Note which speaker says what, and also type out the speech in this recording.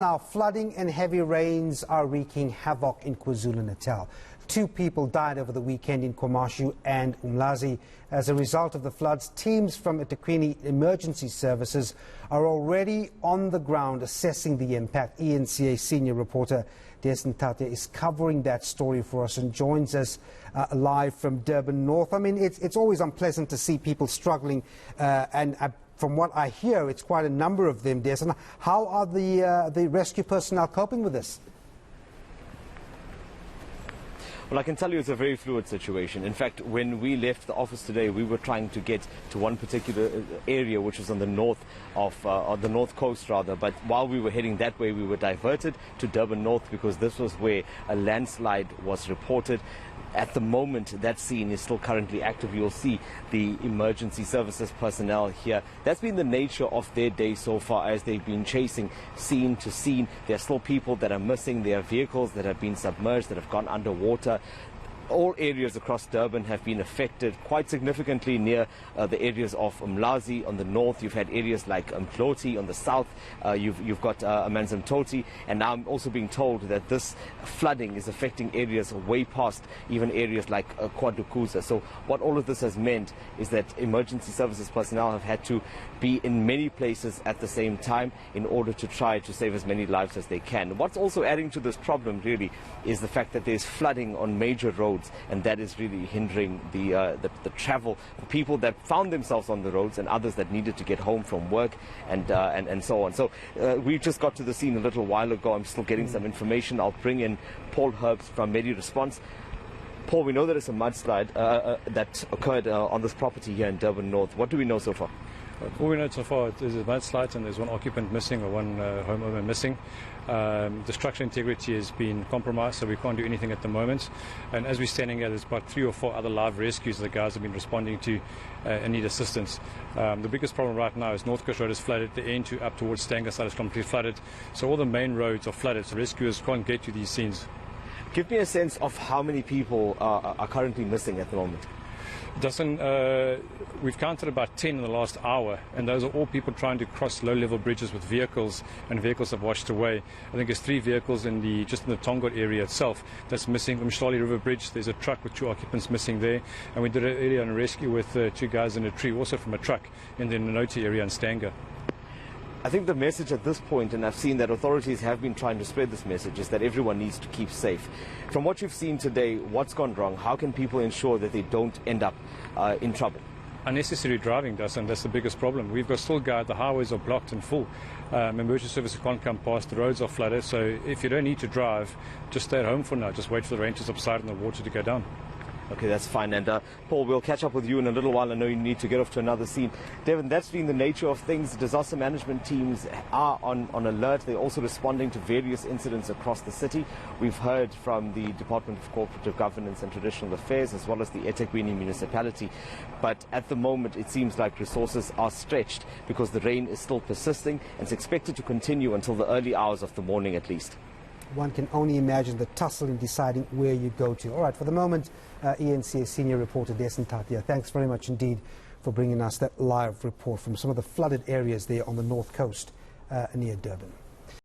Speaker 1: Now, flooding and heavy rains are wreaking havoc in KwaZulu-Natal. 2 people died over the weekend in KwaMashu and Umlazi. As a result of the floods, teams from eThekwini Emergency Services are already on the ground assessing the impact. ENCA senior reporter Desin Tatia is covering that story for us and joins us live from Durban North. I mean, it's always unpleasant to see people struggling from what I hear, it's quite a number of them, Desin. How are the rescue personnel coping with this?
Speaker 2: Well, I can tell you it's a very fluid situation. In fact, when we left the office today, we were trying to get to one particular area, which was on the north of the north coast, rather. But while we were heading that way, we were diverted to Durban North because this was where a landslide was reported. At the moment, that scene is still currently active. You'll see the emergency services personnel here. That's been the nature of their day so far as they've been chasing scene to scene. There are still people that are missing. There are vehicles that have been submerged, that have gone underwater. All areas across Durban have been affected quite significantly near the areas of Umlazi on the north. You've had areas like Mploti on the south. You've got Amanzimtoti. And now I'm also being told that this flooding is affecting areas way past even areas like KwaDukuza. So what all of this has meant is that emergency services personnel have had to be in many places at the same time in order to try to save as many lives as they can. What's also adding to this problem really is the fact that there's flooding on major roads, and that is really hindering the travel for people that found themselves on the roads and others that needed to get home from work and so on. So we just got to the scene a little while ago. I'm still getting some information. I'll bring in Paul Herbst from Medi Response. Paul, we know there is a mudslide that occurred on this property here in Durban North. What do we know so far?
Speaker 3: All we know so far is a mudslide and there's one occupant missing or one homeowner missing. The structural integrity has been compromised, so we can't do anything at the moment. And as we're standing here, there's about 3 or 4 other live rescues the guys have been responding to and need assistance. The biggest problem right now is North Coast Road is flooded, the end to up towards Stanger side is completely flooded. So all the main roads are flooded, so rescuers can't get to these scenes.
Speaker 2: Give me a sense of how many people are currently missing at the moment.
Speaker 3: We've counted about 10 in the last hour, and those are all people trying to cross low-level bridges with vehicles, and vehicles have washed away. I think there's 3 vehicles just in the Tongot area itself that's missing. Umhlali River Bridge, there's a truck with 2 occupants missing there, and we did an earlier on a rescue with 2 guys in a tree, also from a truck in the Noti area in Stanger.
Speaker 2: I think the message at this point, and I've seen that authorities have been trying to spread this message, is that everyone needs to keep safe. From what you've seen today, what's gone wrong? How can people ensure that they don't end up in trouble?
Speaker 3: Unnecessary driving, and that's the biggest problem. We've got still the highways are blocked and full. Emergency services can't come past, the roads are flooded. So if you don't need to drive, just stay at home for now. Just wait for the rain to subside and the water to go down.
Speaker 2: Okay, that's fine. And Paul, we'll catch up with you in a little while. I know you need to get off to another scene. Devin, that's been the nature of things. Disaster management teams are on alert. They're also responding to various incidents across the city. We've heard from the Department of Cooperative Governance and Traditional Affairs as well as the eThekwini municipality. But at the moment, it seems like resources are stretched because the rain is still persisting and it's expected to continue until the early hours of the morning at least.
Speaker 1: One can only imagine the tussle in deciding where you go to. All right, for the moment, ENCA senior reporter Desin Tatia, thanks very much indeed for bringing us that live report from some of the flooded areas there on the north coast near Durban.